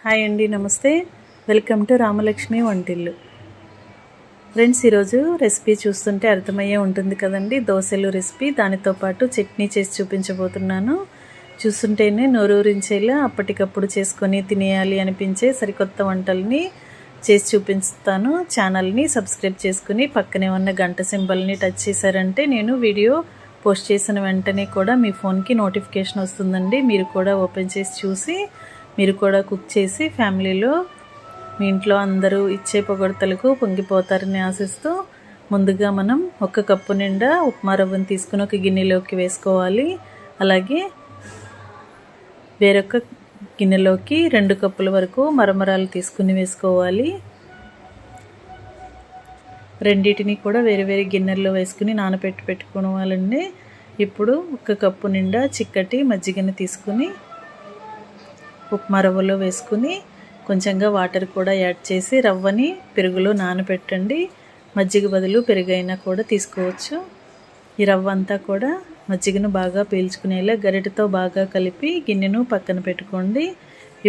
Hi అండి, నమస్తే. Welcome to Ramalakshmi వంటిల్లు. ఫ్రెండ్స్, ఈరోజు రెసిపీ చూస్తుంటే అర్థమయ్యే ఉంటుంది కదండి, దోశలు రెసిపీ. దానితో పాటు చట్నీ చేసి చూపించబోతున్నాను. చూస్తుంటేనే నోరూరించేలా అప్పటికప్పుడు చేసుకొని తినేయాలి అనిపించే సరికొత్త వంటల్ని చేసి చూపిస్తాను. ఛానల్ని సబ్స్క్రైబ్ చేసుకుని పక్కనే ఉన్న గంట సింబల్ని టచ్ చేశారంటే నేను వీడియో పోస్ట్ చేసిన వెంటనే కూడా మీ ఫోన్కి నోటిఫికేషన్ వస్తుందండి. మీరు కూడా ఓపెన్ చేసి చూసి మీరు కూడా కుక్ చేసి ఫ్యామిలీలో మీ ఇంట్లో అందరూ ఇచ్చే పొగడ్తలకు పొంగిపోతారని ఆశిస్తూ, ముందుగా మనం 1 కప్పు నిండా ఉప్మా రవ్వను తీసుకుని ఒక గిన్నెలోకి వేసుకోవాలి. అలాగే వేరొక గిన్నెలోకి 2 కప్పుల వరకు మరమరాలు తీసుకుని వేసుకోవాలి. రెండింటిని కూడా వేరే వేరే గిన్నెల్లో వేసుకుని పెట్టుకోవాలండి. ఇప్పుడు 1 కప్పు నిండా చిక్కటి మజ్జిగను తీసుకుని ఉప్మా రవ్వలో వేసుకుని కొంచెంగా వాటర్ కూడా యాడ్ చేసి రవ్వని పెరుగులో నానబెట్టండి. మజ్జిగ బదులు పెరుగైనా కూడా తీసుకోవచ్చు. ఈ రవ్వ అంతా కూడా మజ్జిగను బాగా పీల్చుకునేలా గరిటెతో బాగా కలిపి గిన్నెను పక్కన పెట్టుకోండి.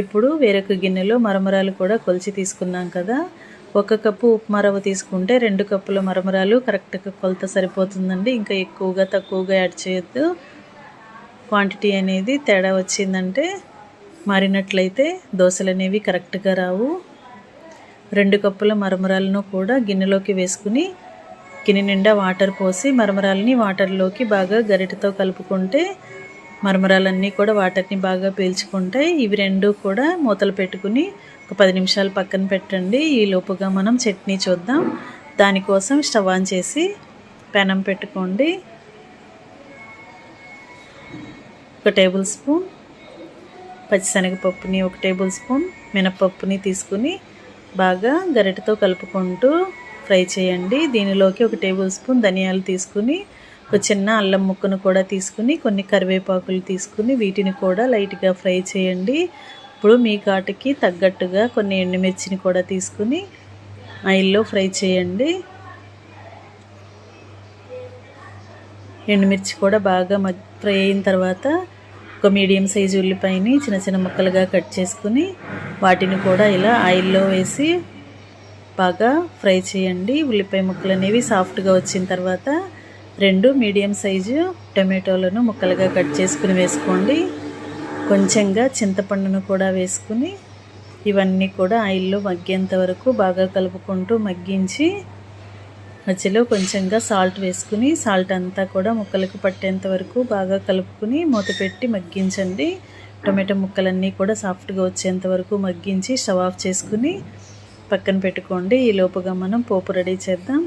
ఇప్పుడు వేరొక గిన్నెలో మరమరాలు కూడా కొలిచి తీసుకున్నాం కదా. 1 కప్పు ఉప్మా రవ్వ తీసుకుంటే 2 కప్పుల మరమరాలు కరెక్ట్గా కొలత సరిపోతుందండి. ఇంకా ఎక్కువగా తక్కువగా యాడ్ చేయొద్దు. క్వాంటిటీ అనేది తేడా వచ్చిందంటే మారినట్లయితే దోశలు అనేవి కరెక్ట్గా రావు. 2 కప్పుల మరమరాలను కూడా గిన్నెలోకి వేసుకుని గిన్నె నిండా వాటర్ పోసి మరమరాలని వాటర్లోకి బాగా గరిటెతో కలుపుకుంటే మరమరాలన్నీ కూడా వాటర్ని బాగా పీల్చుకుంటాయి. ఇవి 2 కూడా మూతలు పెట్టుకుని ఒక 10 నిమిషాలు పక్కన పెట్టండి. ఈ లోపుగా మనం చట్నీ చూద్దాం. దానికోసం స్టవ్ ఆన్ చేసి పెనం పెట్టుకోండి. 1 టేబుల్ స్పూన్ పచ్చిశనగపప్పుని, 1 టేబుల్ స్పూన్ మినపప్పుని తీసుకుని బాగా గరిటెతో కలుపుకుంటూ ఫ్రై చేయండి. దీనిలోకి 1 టేబుల్ స్పూన్ ధనియాలు తీసుకుని ఒక చిన్న అల్లం ముక్కను కూడా తీసుకుని కొన్ని కరివేపాకులు తీసుకుని వీటిని కూడా లైట్గా ఫ్రై చేయండి. ఇప్పుడు మీ ఘాటుకి తగ్గట్టుగా కొన్ని ఎండుమిర్చిని కూడా తీసుకుని ఆయిల్లో ఫ్రై చేయండి. ఎండుమిర్చి కూడా బాగా ఫ్రై అయిన తర్వాత ఒక మీడియం సైజు ఉల్లిపాయని చిన్న చిన్న ముక్కలుగా కట్ చేసుకుని వాటిని కూడా ఇలా ఆయిల్లో వేసి బాగా ఫ్రై చేయండి. ఉల్లిపాయ ముక్కలు అనేవి సాఫ్ట్గా వచ్చిన తర్వాత 2 మీడియం సైజు టమాటోలను ముక్కలుగా కట్ చేసుకుని వేసుకోండి. కొంచెంగా చింతపండును కూడా వేసుకుని ఇవన్నీ కూడా ఆయిల్లో మగ్గేంత వరకు బాగా కలుపుకుంటూ మగ్గించి మధ్యలో కొంచెంగా సాల్ట్ వేసుకుని సాల్ట్ అంతా కూడా ముక్కలకు పట్టేంత వరకు బాగా కలుపుకుని మూత పెట్టి మగ్గించండి. టొమాటో ముక్కలన్నీ కూడా సాఫ్ట్గా వచ్చేంత వరకు మగ్గించి స్టవ్ ఆఫ్ చేసుకుని పక్కన పెట్టుకోండి. ఈ లోపుగా మనం పోపు రెడీ చేద్దాం.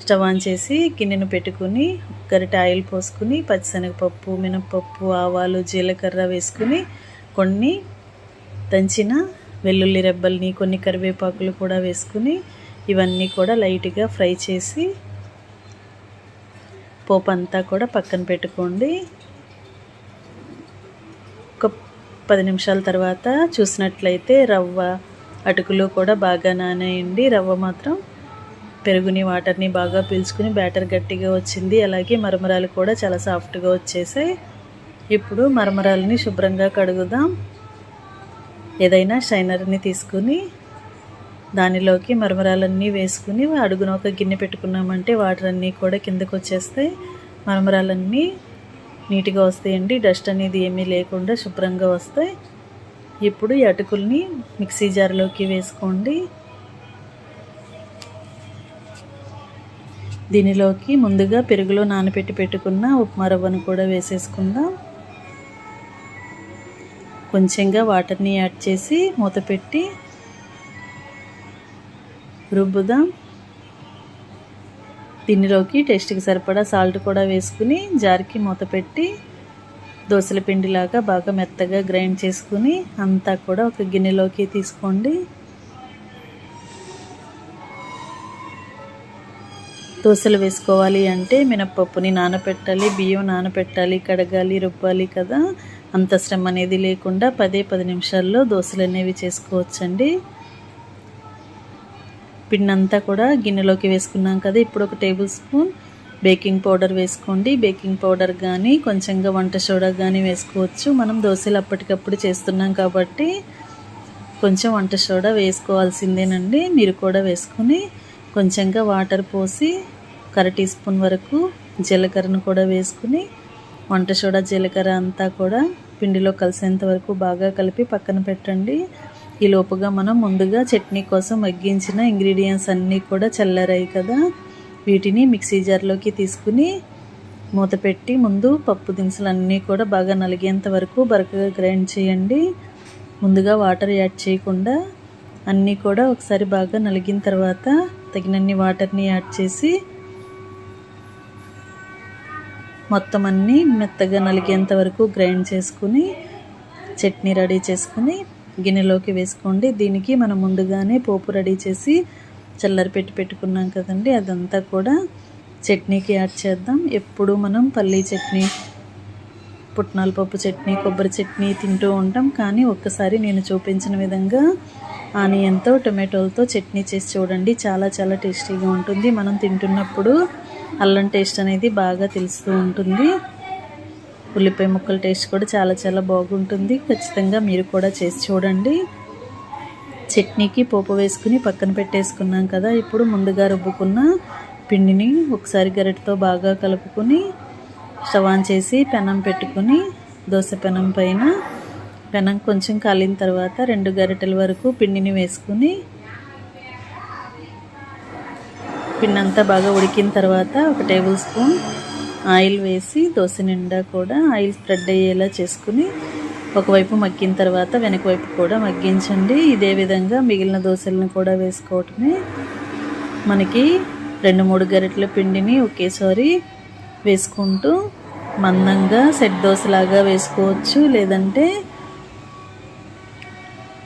స్టవ్ ఆన్ చేసి గిన్నెను పెట్టుకుని గరిటె ఆయిల్ పోసుకుని పచ్చిశనగపప్పు, మినపప్పు, ఆవాలు, జీలకర్ర వేసుకుని కొన్ని దంచిన వెల్లుల్లి రెబ్బల్ని, కొన్ని కరివేపాకులు కూడా వేసుకుని ఇవన్నీ కూడా లైట్గా ఫ్రై చేసి పోపు అంతా కూడా పక్కన పెట్టుకోండి. ఒక 10 నిమిషాల తర్వాత చూసినట్లయితే రవ్వ అటుకులు కూడా బాగా నానేయండి. రవ్వ మాత్రం పెరుగుని వాటర్ని బాగా పీల్చుకుని బ్యాటర్ గట్టిగా వచ్చింది. అలాగే మరమరాలు కూడా చాలా సాఫ్ట్గా వచ్చేసాయి. ఇప్పుడు మరమరాలని శుభ్రంగా కడుగుదాం. ఏదైనా షైనర్ని తీసుకుని దానిలోకి మరమరాలన్నీ వేసుకుని అడుగున ఒక గిన్నె పెట్టుకున్నామంటే వాటర్ అన్నీ కూడా కిందకు వచ్చేస్తాయి. మరమరాలన్నీ నీట్గా వస్తాయండి. డస్ట్ అనేది ఏమీ లేకుండా శుభ్రంగా వస్తాయి. ఇప్పుడు ఈ అటుకుల్ని మిక్సీ జార్లోకి వేసుకోండి. దీనిలోకి ముందుగా పెరుగులో పెట్టుకున్న ఉప్మా రవ్వను కూడా వేసేసుకుందాం. కొంచెంగా వాటర్ని యాడ్ చేసి మూత పెట్టి రుబ్బుదాం. దీనిలోకి టేస్ట్కి సరిపడా సాల్ట్ కూడా వేసుకుని జార్కి మూత పెట్టి దోసల పిండిలాగా బాగా మెత్తగా గ్రైండ్ చేసుకుని అంతా కూడా ఒక గిన్నెలోకి తీసుకోండి. దోశలు వేసుకోవాలి అంటే మినపప్పుని నానబెట్టాలి, బియ్యం నానబెట్టాలి, కడగాలి, రుబ్బాలి కదా. అంత శ్రమ అనేది లేకుండా 10 నిమిషాల్లో దోశలు అనేవి చేసుకోవచ్చండి. పిండి అంతా కూడా గిన్నెలోకి వేసుకున్నాం కదా. ఇప్పుడు 1 టేబుల్ స్పూన్ బేకింగ్ పౌడర్ వేసుకోండి. బేకింగ్ పౌడర్ కానీ కొంచెంగా వంట సోడా కానీ వేసుకోవచ్చు. మనం దోశలు అప్పటికప్పుడు చేస్తున్నాం కాబట్టి కొంచెం వంట సోడా వేసుకోవాల్సిందేనండి. మీరు కూడా వేసుకుని కొంచెంగా వాటర్ పోసి 1 టీ స్పూన్ వరకు జీలకర్రను కూడా వేసుకుని వంట సోడా జీలకర్ర అంతా కూడా పిండిలో కలిసేంత వరకు బాగా కలిపి పక్కన పెట్టండి. ఈ లోపుగా మనం ముందుగా చట్నీ కోసం మగ్గించిన ఇంగ్రీడియంట్స్ అన్నీ కూడా చల్లారాయి కదా, వీటిని మిక్సీ జార్లోకి తీసుకుని మూత పెట్టి ముందు పప్పు దినుసులు అన్నీ కూడా బాగా నలిగేంత వరకు బరకగా గ్రైండ్ చేయండి. ముందుగా వాటర్ యాడ్ చేయకుండా అన్నీ కూడా ఒకసారి బాగా నలిగిన తర్వాత తగినన్ని వాటర్ని యాడ్ చేసి మొత్తం అన్నీ మెత్తగా నలిగేంత వరకు గ్రైండ్ చేసుకుని చట్నీ రెడీ చేసుకుని గిన్నెలోకి వేసుకోండి. దీనికి మనం ముందుగానే పోపు రెడీ చేసి చల్లరి పెట్టుకున్నాం కదండి, అదంతా కూడా చట్నీకి యాడ్ చేద్దాం. ఎప్పుడు మనం పల్లీ చట్నీ, పుట్నాల పప్పు చట్నీ, కొబ్బరి చట్నీ తింటూ ఉంటాం, కానీ ఒక్కసారి నేను చూపించిన విధంగా ఆనియన్తో టొమాటోలతో చట్నీ చేసి చూడండి. చాలా చాలా టేస్టీగా ఉంటుంది. మనం తింటున్నప్పుడు అల్లం టేస్ట్ అనేది బాగా తెలుస్తూ ఉంటుంది. ఉల్లిపాయ ముక్కల టేస్ట్ కూడా చాలా చాలా బాగుంటుంది. ఖచ్చితంగా మీరు కూడా చేసి చూడండి. చట్నీకి పోపు వేసుకుని పక్కన పెట్టేసుకున్నాం కదా, ఇప్పుడు ముందుగా రుబ్బుకున్న పిండిని ఒకసారి గరిటెతో బాగా కలుపుకొని స్టవ్ ఆన్ చేసి పెనం పెట్టుకుని దోశ పెనం పైన పెనం కొంచెం కాలిన తర్వాత 2 గరిటెల వరకు పిండిని వేసుకుని పిండి అంతా బాగా ఉడికిన తర్వాత 1 టేబుల్ స్పూన్ ఆయిల్ వేసి దోశ నిండా కూడా ఆయిల్ స్ప్రెడ్ అయ్యేలా చేసుకుని ఒకవైపు మగ్గిన తర్వాత వెనక వైపు కూడా మగ్గించండి. ఇదే విధంగా మిగిలిన దోశలను కూడా వేసుకోవటమే. మనకి 2-3 గరిటెల పిండిని ఒకేసారి వేసుకుంటూ మందంగా సెట్ దోశలాగా వేసుకోవచ్చు, లేదంటే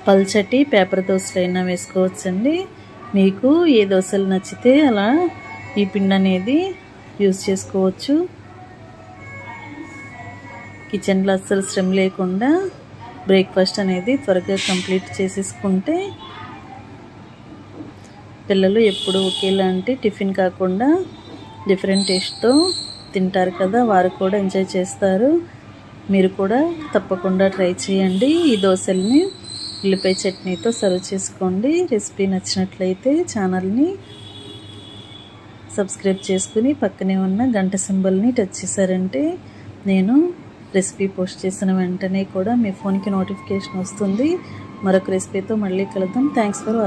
పల్చటి పేపర్ దోశలైనా వేసుకోవచ్చండి. మీకు ఏ దోశలు నచ్చితే అలా ఈ పిండి అనేది యూజ్ చేసుకోవచ్చు. కిచెన్లో అస్సలు శ్రమ లేకుండా బ్రేక్ఫాస్ట్ అనేది త్వరగా కంప్లీట్ చేసేసుకుంటే పిల్లలు ఎప్పుడు ఒకేలాంటి టిఫిన్ కాకుండా డిఫరెంట్ టేస్ట్తో తింటారు కదా, వారు కూడా ఎంజాయ్ చేస్తారు. మీరు కూడా తప్పకుండా ట్రై చేయండి. ఈ దోశల్ని ఉల్లిపాయ చట్నీతో సర్వ్ చేసుకోండి. రెసిపీ నచ్చినట్లయితే ఛానల్ని సబ్స్క్రైబ్ చేసుకుని పక్కనే ఉన్న గంట సింబల్ని టచ్ చేశారంటే నేను రెసిపీ పోస్ట్ చేసిన వెంటనే కూడా మీ ఫోన్కి నోటిఫికేషన్ వస్తుంది. మరొక రెసిపీతో మళ్ళీ కలుద్దాం. Thanks for watching.